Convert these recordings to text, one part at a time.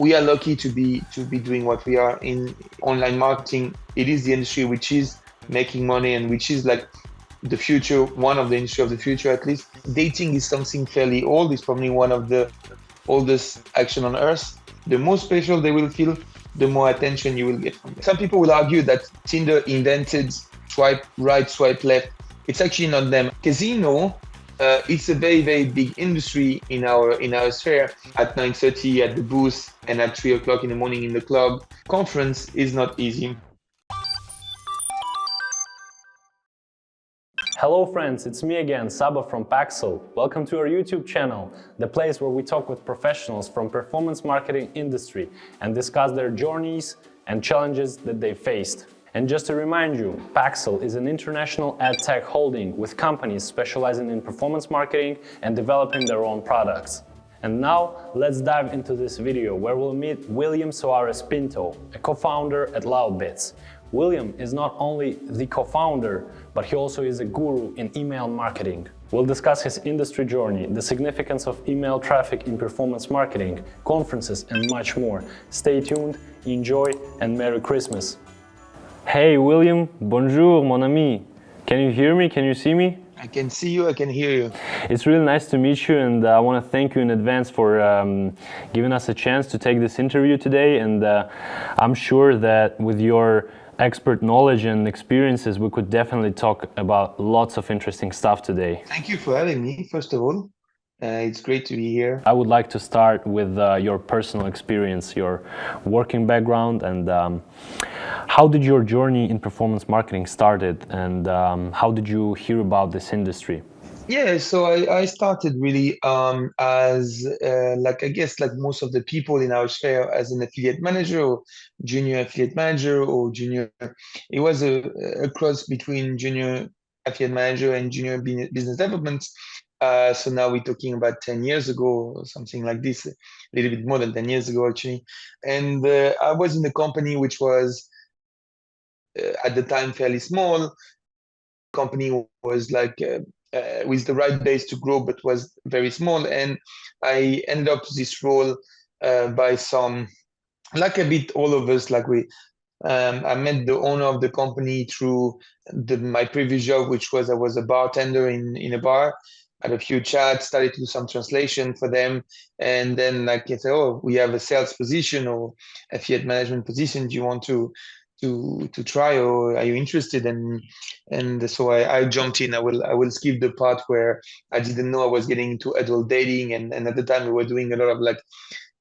we are lucky to be doing what we are in online marketing. It is the industry which is making money and which is like the future, one of the industry of the future at least. Dating is something fairly old. It's probably one of the oldest action on earth. The more special they will feel, the more attention you will get from them. Some people will argue that Tinder invented swipe right, swipe left. It's actually not them. Casino, it's a very, very big industry in our sphere. At 9:30 at the booth and at 3 o'clock in the morning in the club. Conference is not easy. Hello friends, it's me again, Saba from PAXLE. Welcome to our YouTube channel, the place where we talk with professionals from performance marketing industry and discuss their journeys and challenges that they faced. And just to remind you, PAXLE is an international ad tech holding with companies specializing in performance marketing and developing their own products. And now, let's dive into this video where we'll meet William Soares Pinto, a co-founder at LoudBids. William is not only the co-founder, but he also is a guru in email marketing. We'll discuss his industry journey, the significance of email traffic in performance marketing, conferences, and much more. Stay tuned, enjoy, and Merry Christmas. Hey William, bonjour mon ami. Can you hear me? Can you see me? I can see you, I can hear you. It's really nice to meet you, and I want to thank you in advance for giving us a chance to take this interview today. And I'm sure that with your expert knowledge and experiences, we could definitely talk about lots of interesting stuff today. Thank you for having me, first of all. It's great to be here. I would like to start with your personal experience, your working background, and how did your journey in performance marketing started, and how did you hear about this industry? Yeah, so I started really as like I guess like most of the people in our sphere as an affiliate manager or junior affiliate manager or junior. It was a cross between junior affiliate manager and junior business development. So now we're talking about 10 years ago or something like this, a little bit more than 10 years ago actually. And I was in a company which was at the time fairly small. Company was like with the right base to grow, but was very small. And I ended up this role by some, like a bit all of us, like I met the owner of the company through my previous job, which was I was a bartender in a bar. Had a few chats, started to do some translation for them, and then like I said, oh, we have a sales position or affiliate management position. Do you want to try, or are you interested? And so I jumped in. I will skip the part where I didn't know I was getting into adult dating, and at the time we were doing a lot of like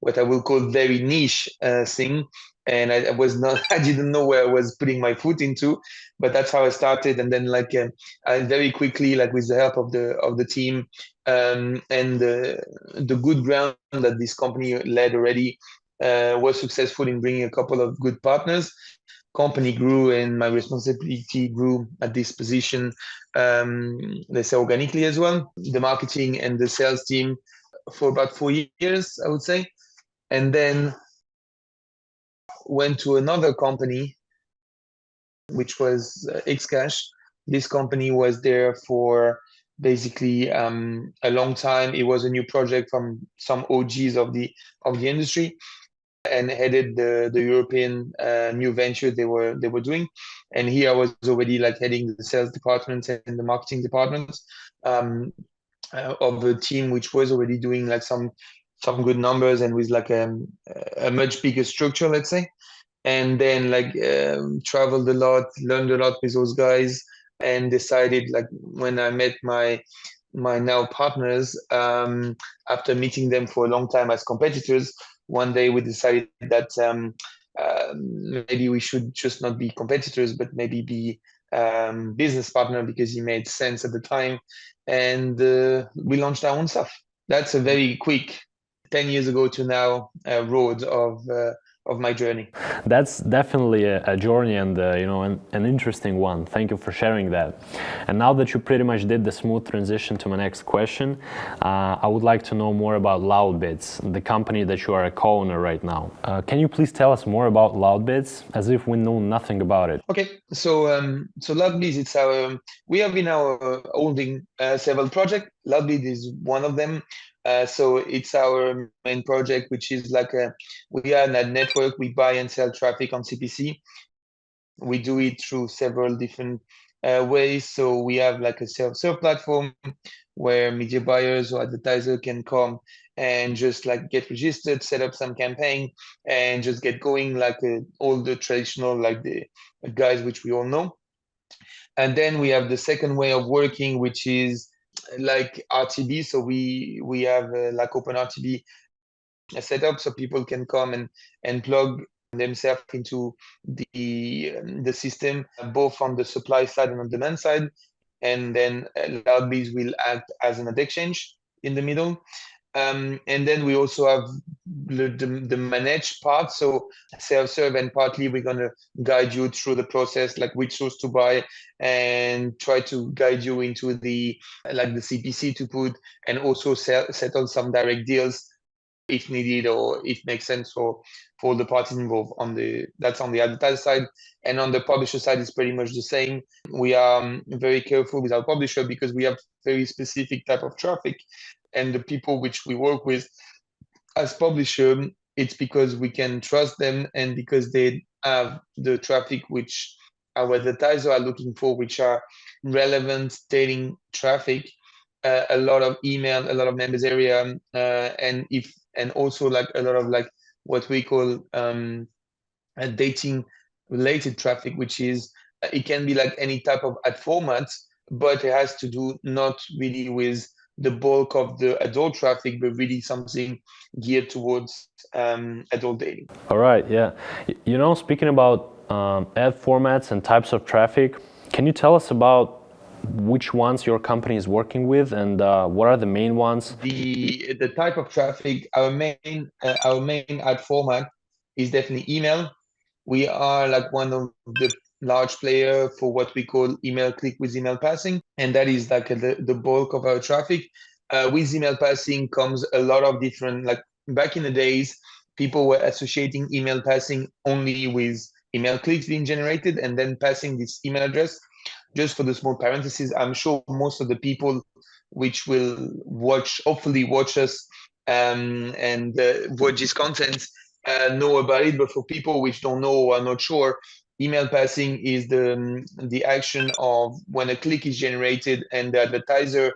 what I will call very niche thing. And I was not, I didn't know where I was putting my foot into, but that's how I started. And then like I very quickly, like with the help of the team and the good ground that this company led already, was successful in bringing a couple of good partners. Company grew and my responsibility grew at this position, let's say organically as well. The marketing and the sales team for about 4 years, I would say. And then went to another company, which was Xcash. This company was there for basically a long time. It was a new project from some OGs of the industry, and headed the European new venture they were doing. And here I was already like heading the sales department and the marketing department of a team which was already doing like some good numbers and with like a much bigger structure, let's say. And then like traveled a lot, learned a lot with those guys, and decided like when I met my now partners, after meeting them for a long time as competitors, one day we decided that maybe we should just not be competitors, but maybe be business partner, because it made sense at the time. And we launched our own stuff. That's a very quick 10 years ago to now road of my journey. That's definitely a journey, and you know, an interesting one. Thank you for sharing that. And now that you pretty much did the smooth transition to my next question, I would like to know more about LoudBids, the company that you are a co-owner right now. Can you please tell us more about LoudBids, as if we know nothing about it? Okay, so Loudbis, it's we have in our holding several projects. Loudbis is one of them. So it's our main project, which is like we are in a network. We buy and sell traffic on CPC. We do it through several different ways. So we have like a self-serve platform where media buyers or advertiser can come and just like get registered, set up some campaign, and just get going like all the traditional like the guys which we all know. And then we have the second way of working, which is like RTB. So we have like open RTB set up so people can come and plug themselves into the system, both on the supply side and on demand side. And then Loudbis will act as an ad exchange in the middle. And then we also have the managed part, so self-serve, and partly we're going to guide you through the process, like which source to buy, and try to guide you into the like the CPC to put, and also settle some direct deals if needed or if makes sense for the parties involved. That's on the advertiser side, and on the publisher side it's pretty much the same. We are very careful with our publisher because we have very specific type of traffic, and the people which we work with as publisher, it's because we can trust them and because they have the traffic which our advertisers are looking for, which are relevant dating traffic, a lot of email, a lot of members area, and also like a lot of like what we call dating related traffic, which is it can be like any type of ad format, but it has to do not really with the bulk of the adult traffic, but really something geared towards adult dating. All right, yeah. You know, speaking about ad formats and types of traffic, can you tell us about which ones your company is working with and what are the main ones? The type of traffic, our main ad format is definitely email. We are like one of the large player for what we call email click with email passing, and that is like the bulk of our traffic. With email passing comes a lot of different, like back in the days, people were associating email passing only with email clicks being generated and then passing this email address. Just for the small parentheses, I'm sure most of the people which will hopefully watch us and watch this content know about it. But for people which don't know or are not sure, email passing is the action of when a click is generated and the advertiser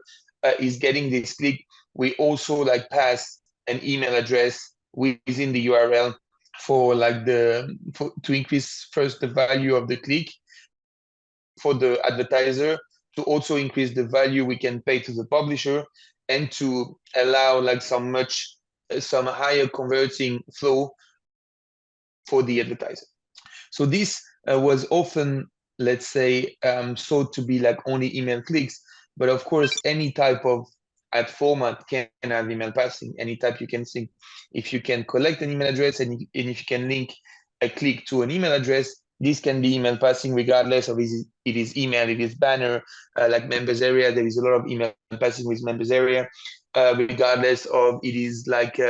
is getting this click. We also like pass an email address within the URL for like to increase first the value of the click for the advertiser, to also increase the value we can pay to the publisher, and to allow like some higher converting flow for the advertiser. So this was often, let's say, thought to be like only email clicks, but of course any type of ad format can have email passing. Any type you can think, if you can collect an email address and if you can link a click to an email address, this can be email passing regardless of it is email, it is banner, like members area. There is a lot of email passing with members area, regardless of it is like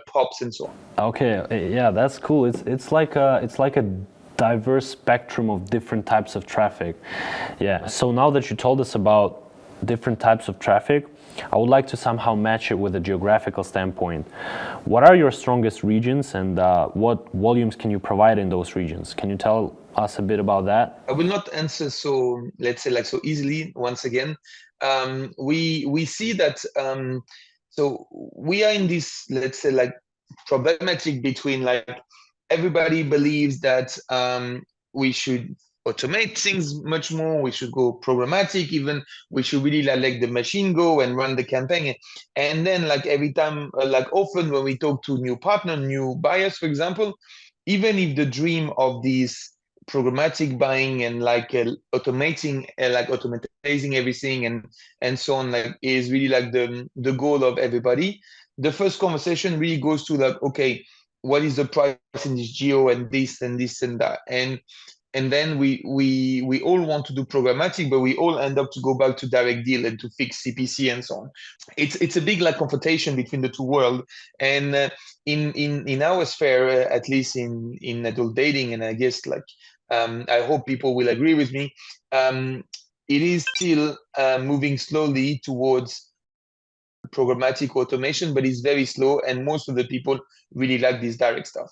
pops and so on. Okay, yeah, that's cool. It's like a diverse spectrum of different types of traffic. Yeah. So now that you told us about different types of traffic, I would like to somehow match it with a geographical standpoint. What are your strongest regions and what volumes can you provide in those regions? Can you tell us a bit about that? I will not answer so, let's say, like so easily. Once again, we see that so we are in this, let's say, like problematic between like everybody believes that we should automate things much more. We should go programmatic, even we should really let the machine go and run the campaign. And then like every time, like often when we talk to new partner, new buyers, for example, even if the dream of these programmatic buying and like automating like automatizing everything and so on like is really like the goal of everybody, the first conversation really goes to like, okay, what is the price in this geo and this and this and that, and then we all want to do programmatic, but we all end up to go back to direct deal and to fix CPC and so on. It's a big like confrontation between the two worlds, and in our sphere, at least in adult dating, and I guess like I hope people will agree with me. It is still moving slowly towards programmatic automation, but it's very slow, and most of the people really like this direct stuff.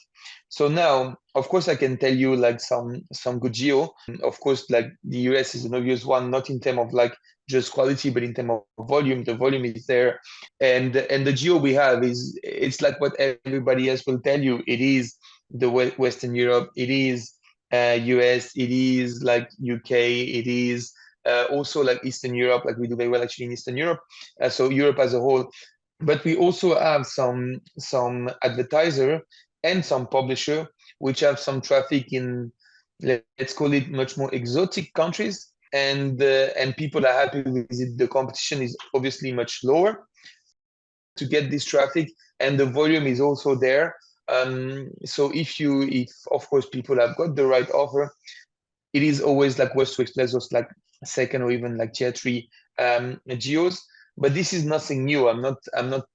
So now, of course, I can tell you like some good geo. Of course, like the US is an obvious one, not in terms of like just quality, but in terms of volume. The volume is there, and the geo we have is, it's like what everybody else will tell you. It is the Western Europe. It is US. It is like UK. It is also like Eastern Europe. Like we do very well actually in Eastern Europe. So Europe as a whole. But we also have some advertiser and some publisher which have some traffic in, let's call it, much more exotic countries, and people are happy with it. The competition is obviously much lower to get this traffic, and the volume is also there. So if of course people have got the right offer, it is always like worth to explore those like second or even like tier three geos. But this is nothing new. I'm not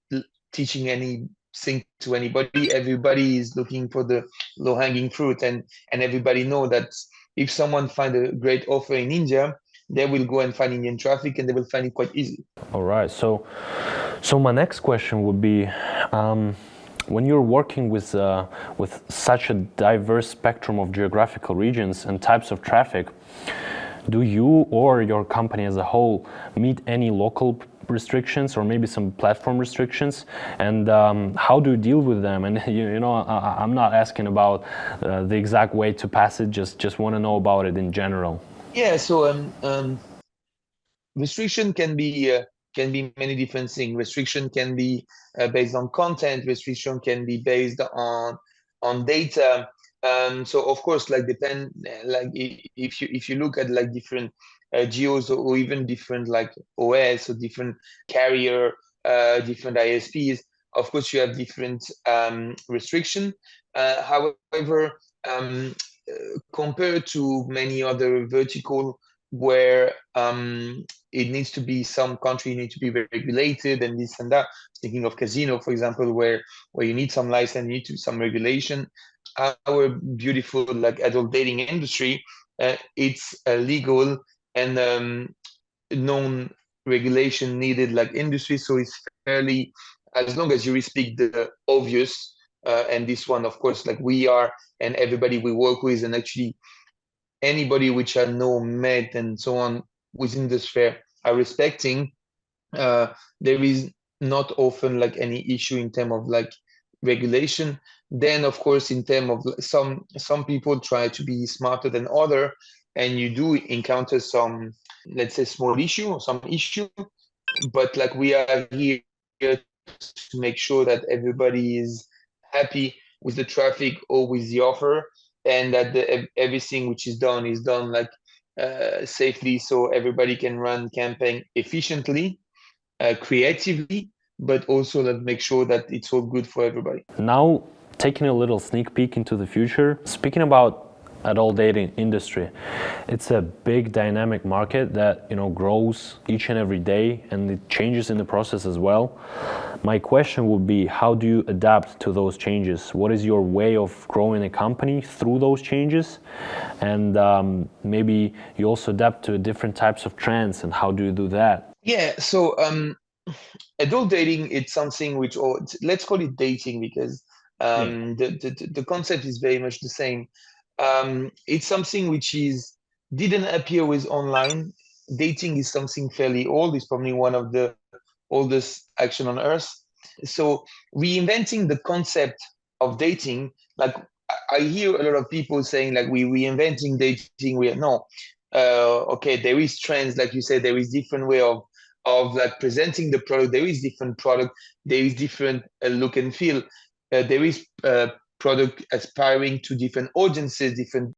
teaching anything to anybody. Everybody is looking for the low hanging fruit, and everybody know that if someone find a great offer in India, they will go and find Indian traffic, and they will find it quite easy. All right. So my next question would be, when you're working with such a diverse spectrum of geographical regions and types of traffic, do you or your company as a whole meet any local restrictions or maybe some platform restrictions, and how do you deal with them? And I'm not asking about the exact way to pass it, just want to know about it in general. Yeah, so restriction can be many different things. Restriction can be based on content. Restriction can be based on data. So of course, like like if you look at like different geos, or even different like OS or different carrier, different ISPs, of course you have different restriction. However, compared to many other vertical where it needs to be, some country need to be very regulated and this and that. Thinking of casino, for example, where you need some license, you need to some regulation. Our beautiful like adult dating industry, it's legal and non-regulation needed like industry, so it's fairly, as long as you respect the obvious. And this one, of course, like we are, and everybody we work with, and actually anybody which I know, met, and so on within the sphere are respecting. There is not often like any issue in terms of like regulation. Then, of course, in terms of some people try to be smarter than other, and you do encounter some, let's say, small issue or some issue. But like we are here to make sure that everybody is happy with the traffic or with the offer, and that everything which is done like safely, so everybody can run campaign efficiently, creatively, but also that make sure that it's all good for everybody. Now, taking a little sneak peek into the future, speaking about adult dating industry, it's a big dynamic market that grows each and every day, and it changes in the process as well. My question would be, how do you adapt to those changes? What is your way of growing a company through those changes? And maybe you also adapt to different types of trends, and how do you do that? Yeah, so adult dating, it's something which, or let's call it dating, because the concept is very much the same. It's something which didn't appear with online. Dating is something fairly old. It's probably one of the oldest action on earth. So reinventing the concept of dating, like I hear a lot of people saying like we reinventing dating. We are no. Okay, there is trends, like you said, there is different way of like presenting the product. There is different product. There is different look and feel. There is product aspiring to different audiences, different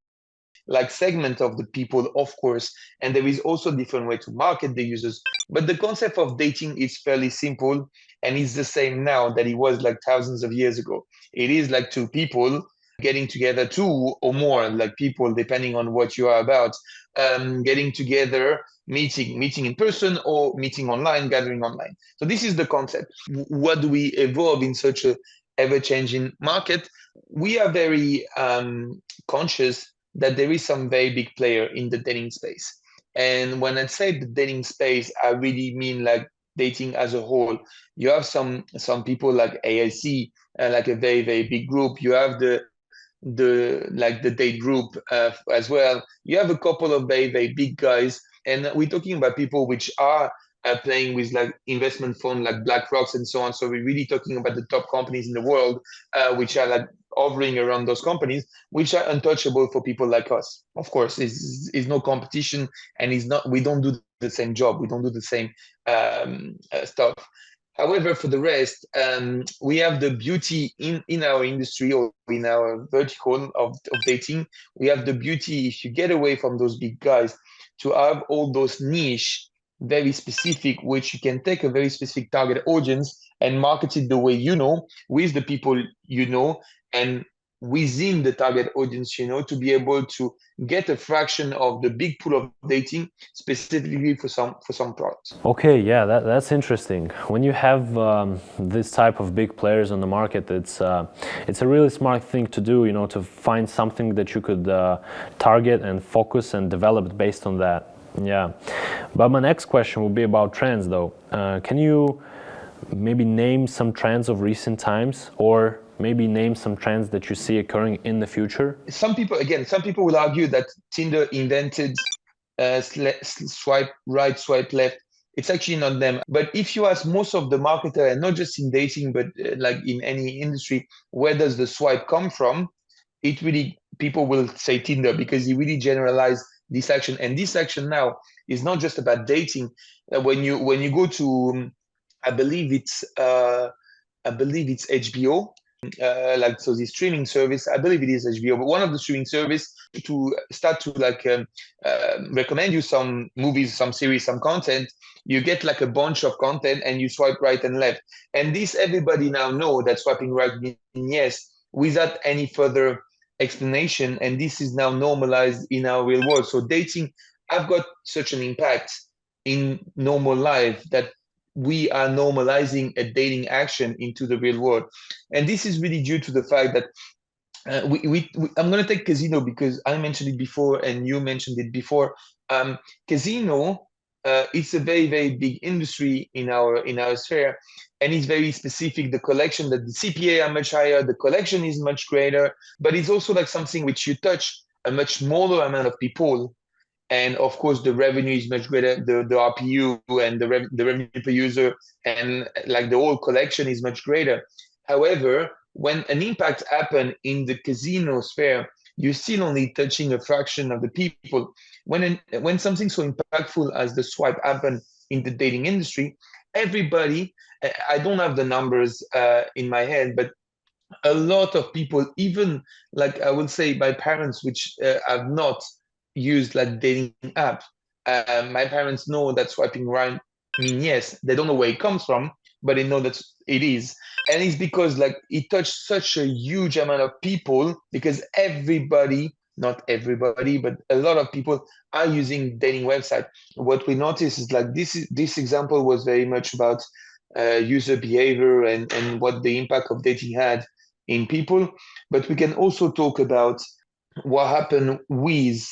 like segment of the people, of course, and there is also different way to market the users. But the concept of dating is fairly simple, and it's the same now that it was like thousands of years ago. It is like two people getting together, two or more like people, depending on what you are about, getting together, meeting in person or meeting online, gathering online. So this is the concept. What do we evolve in such a ever-changing market? We are very conscious that there is some very big player in the dating space. And when I say the dating space, I really mean like dating as a whole. You have some people like ALC, like a very, very big group. You have the date group as well. You have a couple of very, very big guys, and we're talking about people which are playing with like investment fund like BlackRocks and so on. So we're really talking about the top companies in the world, which are like hovering around those companies, which are untouchable for people like us. Of course, is no competition, and is not. We don't do the same job. We don't do the same stuff. However, for the rest, we have the beauty in our industry or in our vertical of dating. We have the beauty, if you get away from those big guys, to have all those niche, very specific, which you can take a very specific target audience and market it the way you know, with the people you know, and within the target audience, you know, to be able to get a fraction of the big pool of dating specifically for some products. Okay, yeah, that's interesting. When you have this type of big players on the market, it's a really smart thing to do, you know, to find something that you could target and focus and develop based on that. Yeah, but my next question will be about trends, though. Can you maybe name some trends of recent times, or maybe name some trends that you see occurring in the future? Some people will argue that Tinder invented swipe right, swipe left. It's actually not them. But if you ask most of the marketer, and not just in dating, but like in any industry, where does the swipe come from? It really, people will say Tinder, because you really generalize this action. And this action now is not just about dating. When you go to, I believe it's HBO. Like, so the streaming service, I believe it is HBO, but one of the streaming service to start to like recommend you some movies, some series, some content, you get like a bunch of content and you swipe right and left. And this, everybody now know that swiping right means yes, without any further explanation. And this is now normalized in our real world. So dating, I've got such an impact in normal life that we are normalizing a dating action into the real world. And this is really due to the fact that I'm going to take casino because I mentioned it before and you mentioned it before. Casino, it's a very, very big industry in our sphere, and it's very specific. The collection, that the CPA are much higher, the collection is much greater, but it's also like something which you touch a much smaller amount of people. And of course, the revenue is much greater, the RPU and the revenue per user, and like the whole collection is much greater. However, when an impact happens in the casino sphere, you're still only touching a fraction of the people. When something so impactful as the swipe happened in the dating industry, everybody, I don't have the numbers in my head, but a lot of people, even like I would say my parents, which have not used like dating app. My parents know that swiping right mean yes. They don't know where it comes from, but they know that it is. And it's because like it touched such a huge amount of people, because everybody, not everybody, but a lot of people are using dating website. What we notice is like this example was very much about user behavior and what the impact of dating had in people. But we can also talk about what happened with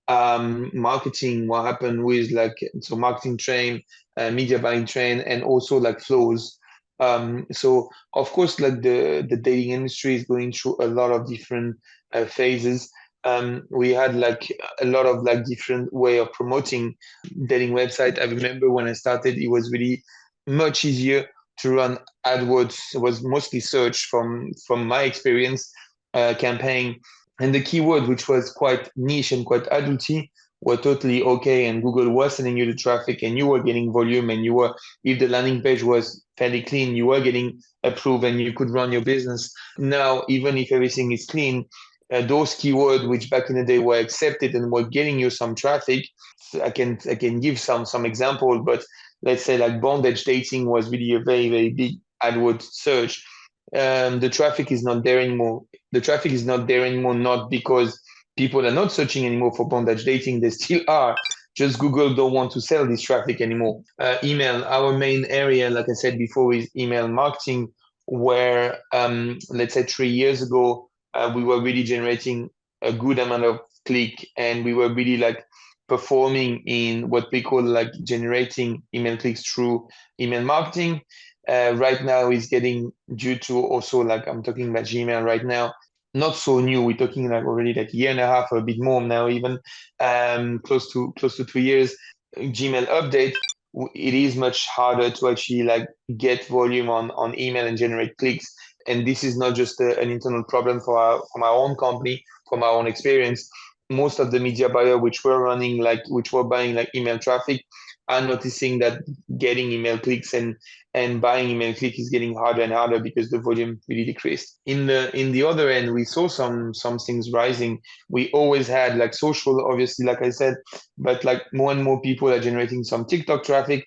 marketing, what happened with like, so marketing train, media buying train, and also like flows. So of course, like the dating industry is going through a lot of different phases. We had like a lot of like different way of promoting dating website. I remember when I started, it was really much easier to run AdWords. It was mostly search from my experience, campaign. And the keyword, which was quite niche and quite adulty, were totally okay. And Google was sending you the traffic and you were getting volume, and you were, if the landing page was fairly clean, you were getting approved and you could run your business. Now, even if everything is clean, those keywords, which back in the day were accepted and were getting you some traffic, I can give some example, but let's say like bondage dating was really a very, very big AdWords search. The traffic is not there anymore. The traffic is not there anymore, not because people are not searching anymore for bondage dating. They still are. Just Google don't want to sell this traffic anymore. Email, our main area, like I said before, is email marketing, where let's say 3 years ago, we were really generating a good amount of click, and we were really like performing in what we call like generating email clicks through email marketing. Right now is getting due to also like I'm talking about Gmail right now, not so new. We're talking like already like a year and a half or a bit more now, even close to 2 years. Gmail update, it is much harder to actually like get volume on email and generate clicks. And this is not just an internal problem for our own company, from our own experience. Most of the media buyer which were buying like email traffic are noticing that getting email clicks and buying email click is getting harder and harder because the volume really decreased. In the other end, we saw some things rising. We always had like social, obviously, like I said, but like more and more people are generating some TikTok traffic.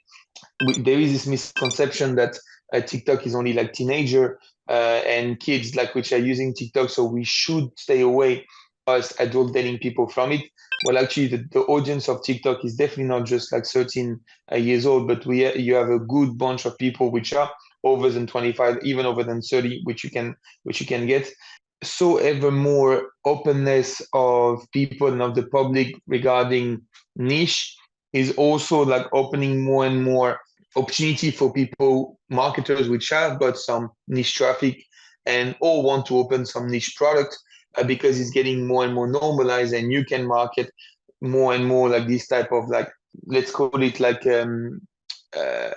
There is this misconception that TikTok is only like teenager and kids like which are using TikTok, so we should stay away as adult dating people from it. Well, actually, the audience of TikTok is definitely not just like 13 years old, but you have a good bunch of people which are over than 25, even over than 30, which you can get. So ever more openness of people and of the public regarding niche is also like opening more and more opportunity for people, marketers which have got some niche traffic and all want to open some niche product because it's getting more and more normalized, and you can market more and more like this type of like, let's call it like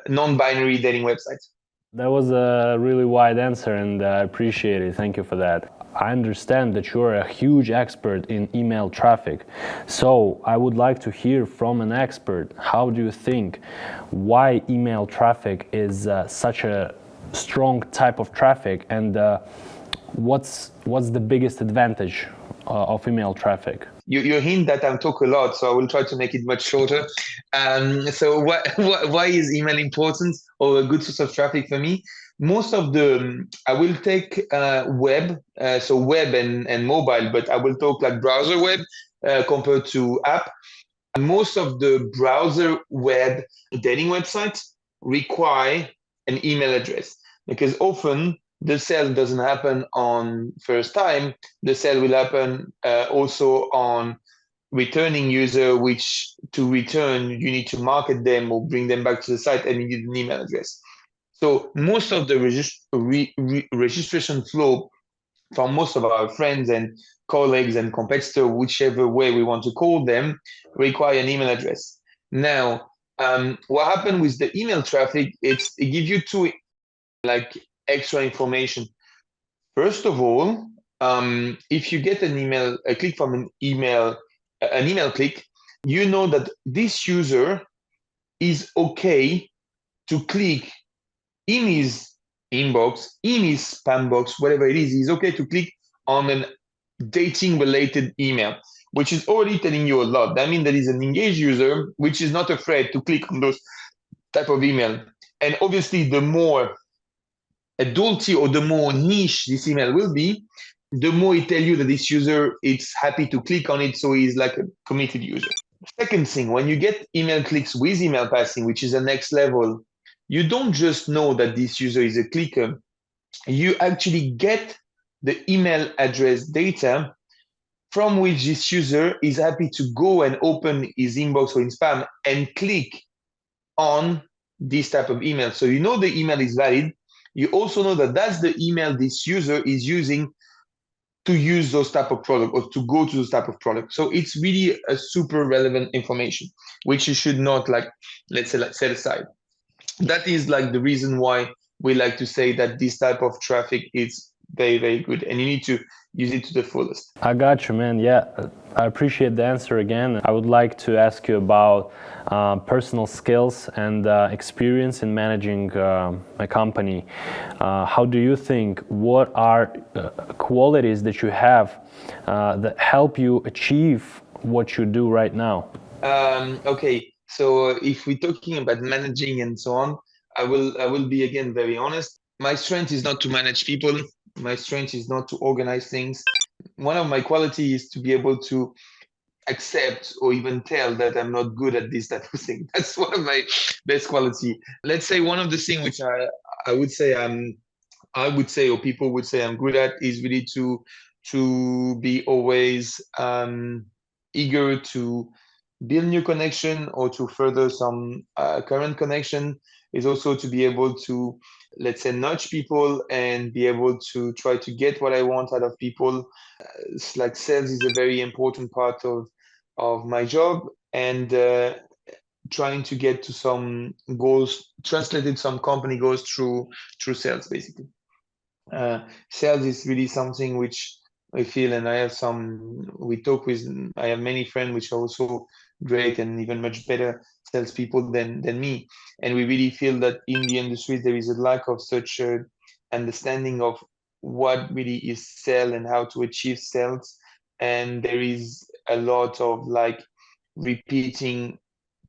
non-binary dating websites. That was a really wide answer, and I appreciate it. Thank you for that. I understand that you're a huge expert in email traffic. So I would like to hear from an expert, how do you think why email traffic is such a strong type of traffic, and what's the biggest advantage of email traffic? You hint that I talk a lot, so I will try to make it much shorter. So why is email important or a good source of traffic for me? Most of I will take web, so web and mobile, but I will talk like browser web compared to app. Most of the browser web dating websites require an email address because often the sale doesn't happen on first time. The sale will happen also on returning user, which to return, you need to market them or bring them back to the site, and you need an email address. So most of the registration flow from most of our friends and colleagues and competitors, whichever way we want to call them, require an email address. Now, what happened with the email traffic, it gives you two like extra information. First of all, if you get a click from an email click, you know that this user is okay to click in his inbox, in his spam box, whatever it is, he's okay to click on a dating related email, which is already telling you a lot. That means that he's an engaged user, which is not afraid to click on those type of email. And obviously, the more adulty or the more niche this email will be, the more it tells you that this user is happy to click on it, so he's like a committed user. Second thing, when you get email clicks with email passing, which is the next level, you don't just know that this user is a clicker, you actually get the email address data from which this user is happy to go and open his inbox or in spam and click on this type of email. So you know the email is valid. You also know that that's the email this user is using to use those type of product or to go to those type of product. So it's really a super relevant information, which you should not like, let's say, like set aside. That is like the reason why we like to say that this type of traffic is very, very good, and you need to use it to the fullest. I got you, man. Yeah, I appreciate the answer again. I would like to ask you about personal skills and experience in managing a company. How do you think, what are qualities that you have that help you achieve what you do right now? Okay, so if we're talking about managing and so on, I will be again very honest. My strength is not to manage people. My strength is not to organize things. One of my qualities is to be able to accept or even tell that I'm not good at this type of thing. That's one of my best quality. Let's say one of the things which I would say or people would say I'm good at is really to be always eager to build new connection or to further some current connection, is also to be able to, let's say, nudge people and be able to try to get what I want out of people. It's like sales is a very important part of my job, and trying to get to some goals, translated some company goals through sales, basically. Sales is really something which I feel, and I have some, we talk with, I have many friends which are also great and even much better salespeople than me. And we really feel that in the industry, there is a lack of such understanding of what really is sell and how to achieve sales. And there is a lot of like repeating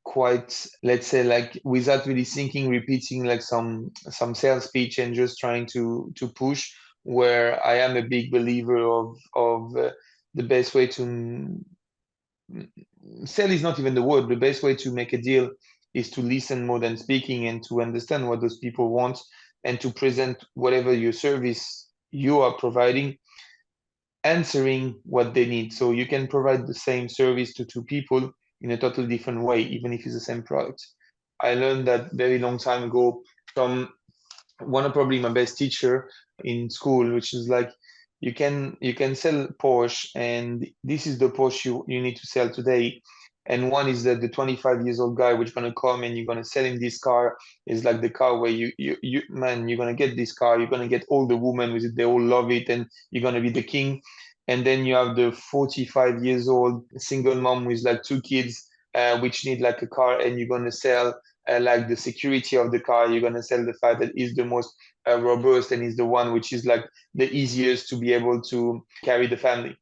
quite, let's say, like without really thinking, repeating like some sales pitch and just trying to push, where I am a big believer of the best way to sell is not even the word. The best way to make a deal is to listen more than speaking, and to understand what those people want, and to present whatever your service you are providing, answering what they need. So you can provide the same service to two people in a totally different way, even if it's the same product. I learned that very long time ago from one of probably my best teacher in school, which is like, you can sell Porsche, and this is the Porsche you need to sell today. And one is that the 25 years old guy which gonna come and you're gonna sell him this car, is like the car where you man, you're gonna get this car, you're gonna get all the women with it, they all love it, and you're gonna be the king. And then you have the 45 years old single mom with like two kids, which need like a car, and you're gonna sell like the security of the car. You're gonna sell the fact that it's the most robust, and is the one which is like the easiest to be able to carry the family.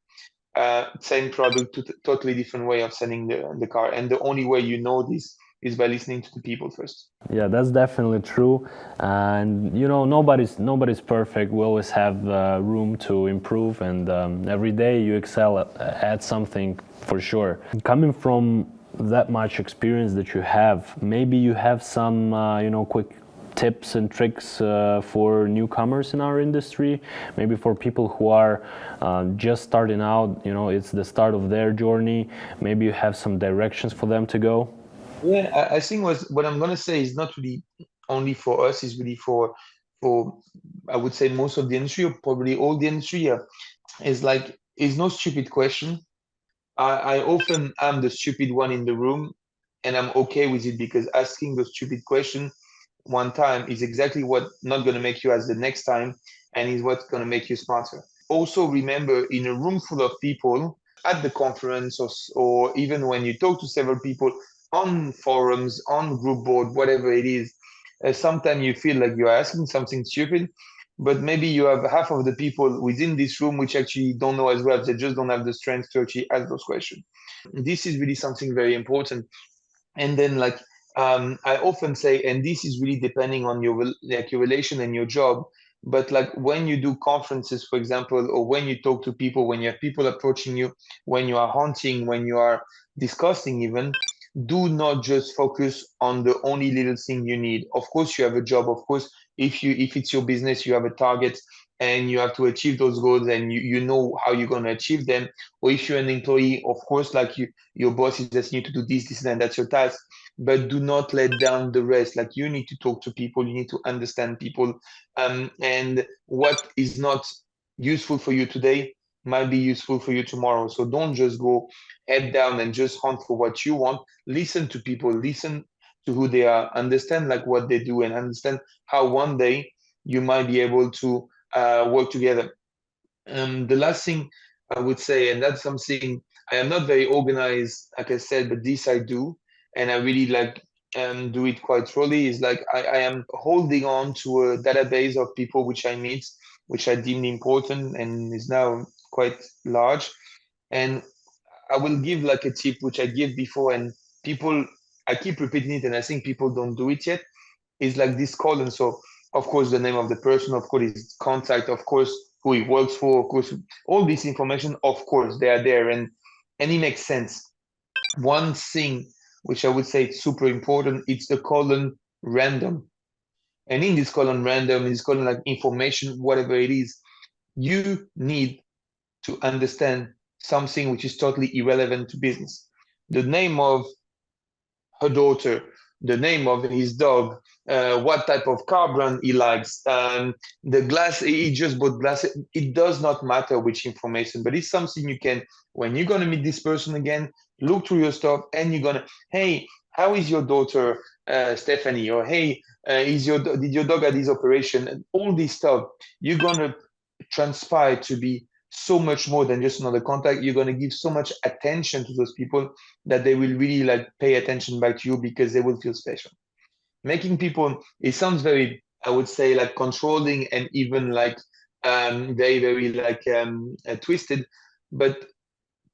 Same product, totally different way of selling the car. And the only way you know this is by listening to the people first. Yeah, that's definitely true. And you know, nobody's perfect. We always have room to improve, and every day you excel at something for sure. Coming from that much experience that you have, maybe you have some quick tips and tricks for newcomers in our industry, maybe for people who are just starting out, it's the start of their journey. Maybe you have some directions for them to go. Yeah, I think what I'm gonna say is not really only for us, is really for I would say most of the industry, or probably all the industry. Yeah, is like, is no stupid question. I often am the stupid one in the room, and I'm okay with it, because asking the stupid question one time is exactly what not going to make you as the next time, and is what's going to make you smarter. Also, remember, in a room full of people at the conference, or even when you talk to several people on forums, on group board, whatever it is, sometimes you feel like you're asking something stupid, but maybe you have half of the people within this room which actually don't know as well. They just don't have the strength to actually ask those questions. This is really something very important. And then, like, I often say, and this is really depending on your relation and your job, but like when you do conferences, for example, or when you talk to people, when you have people approaching you, when you are hunting, when you are discussing even, do not just focus on the only little thing you need. Of course you have a job, of course, if it's your business, you have a target and you have to achieve those goals, and you know how you're going to achieve them. Or if you're an employee, of course, like your boss is asking you to do this and that's your task. But do not let down the rest. Like, you need to talk to people, you need to understand people, and what is not useful for you today might be useful for you tomorrow. So don't just go head down and just hunt for what you want. Listen to people, listen to who they are, understand like what they do, and understand how one day you might be able to work together. The last thing I would say, and that's something, I am not very organized, like I said, but this I do, and I really like do it quite thoroughly, is like I am holding on to a database of people which I meet, which I deem important, and is now quite large. And I will give like a tip which I gave before, and people, I keep repeating it, and I think people don't do it yet. Is like this column. So of course the name of the person, of course his contact, of course who he works for, of course all this information, of course they are there, and it makes sense. One thing which I would say is super important, it's the column random. And in this column random, in this column like information, whatever it is, you need to understand something which is totally irrelevant to business. the name of her daughter, the name of his dog, what type of car brand he likes, the glass, he just bought glasses. It does not matter which information, but it's something you can, when you're going to meet this person again, look through your stuff and you're going to, hey, how is your daughter, Stephanie? Or hey, did your dog have this operation? And all this stuff, you're going to transpire to be so much more than just another contact. You're going to give so much attention to those people that they will really like pay attention back to you because they will feel special. Making people, it sounds very, I would say, like controlling and even like very, very like twisted. But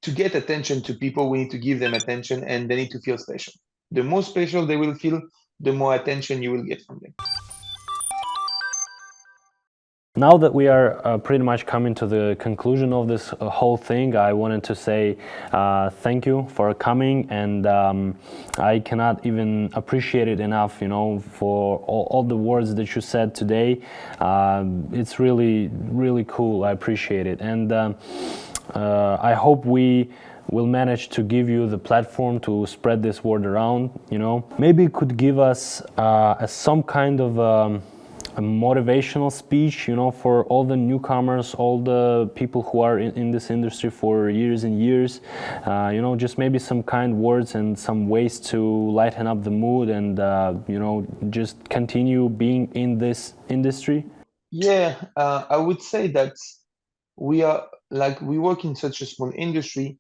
to get attention to people, we need to give them attention and they need to feel special. The more special they will feel, the more attention you will get from them. Now that we are pretty much coming to the conclusion of this whole thing, I wanted to say thank you for coming, and I cannot even appreciate it enough, you know, for all the words that you said today. It's really, really cool. I appreciate it, and I hope we will manage to give you the platform to spread this word around, you know. Maybe it could give us some kind of a motivational speech, you know, for all the newcomers, all the people who are in this industry for years and years, you know, just maybe some kind words and some ways to lighten up the mood and, you know, just continue being in this industry? Yeah, I would say that we are like, we work in such a small industry,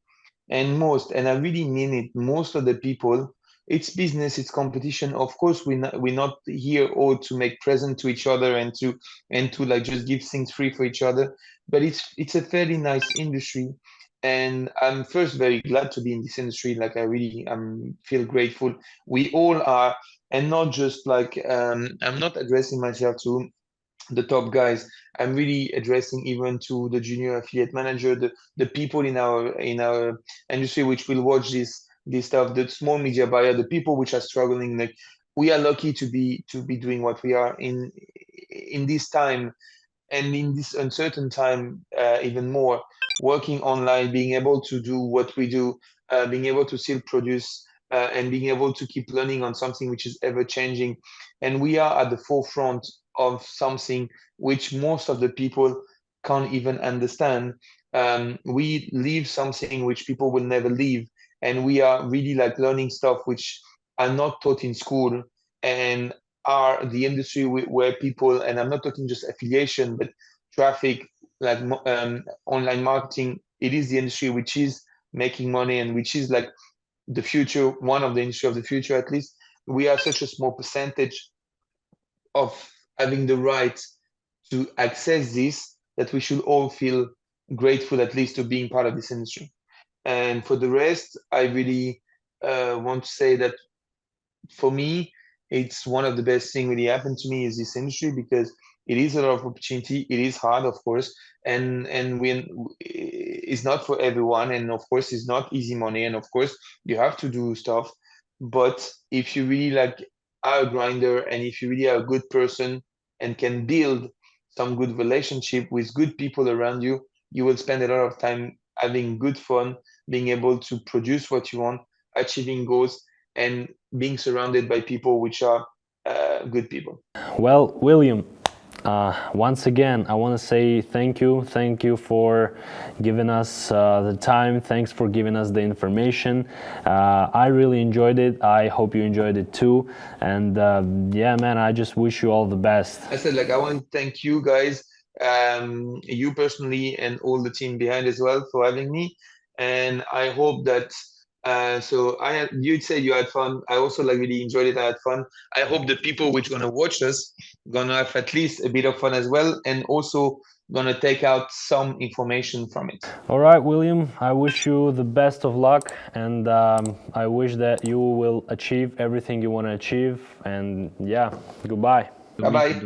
and I really mean it, most of the people, it's business, it's competition. Of course, we're not here all to make present to each other and to like just give things free for each other, but it's a fairly nice industry. And I'm first very glad to be in this industry. Like I really feel grateful. We all are, and not just like I'm not addressing myself to the top guys. I'm really addressing even to the junior affiliate manager, the people in our industry which will watch this stuff, the small media buyer, the people which are struggling. Like we are lucky to be doing what we are in this time, and in this uncertain time, even more, working online, being able to do what we do, being able to still produce, and being able to keep learning on something which is ever changing. And we are at the forefront of something which most of the people can't even understand. We leave something which people will never leave, and we are really like learning stuff which are not taught in school, and are the industry where people, and I'm not talking just affiliation, but traffic, like online marketing, it is the industry which is making money and which is like the future, one of the industry of the future at least. We are such a small percentage of having the right to access this that we should all feel grateful at least to being part of this industry. And for the rest, I really want to say that for me, it's one of the best thing really happened to me is this industry, because it is a lot of opportunity. It is hard, of course, and when it's not for everyone, and of course, it's not easy money, and of course, you have to do stuff. But if you really like are a grinder, and if you really are a good person and can build some good relationship with good people around you, you will spend a lot of time having good fun, being able to produce what you want, achieving goals, and being surrounded by people which are good people. Well, William, once again, I want to say thank you. Thank you for giving us the time. Thanks for giving us the information. I really enjoyed it. I hope you enjoyed it too. And yeah, man, I just wish you all the best. I said, like, I want to thank you guys, you personally, and all the team behind as well for having me. And I hope that you said you had fun. I also like really enjoyed it. I had fun. I hope the people which gonna watch us gonna have at least a bit of fun as well, and also gonna take out some information from it. All right, William, I wish you the best of luck, and I wish that you will achieve everything you want to achieve. And yeah, goodbye. Bye bye.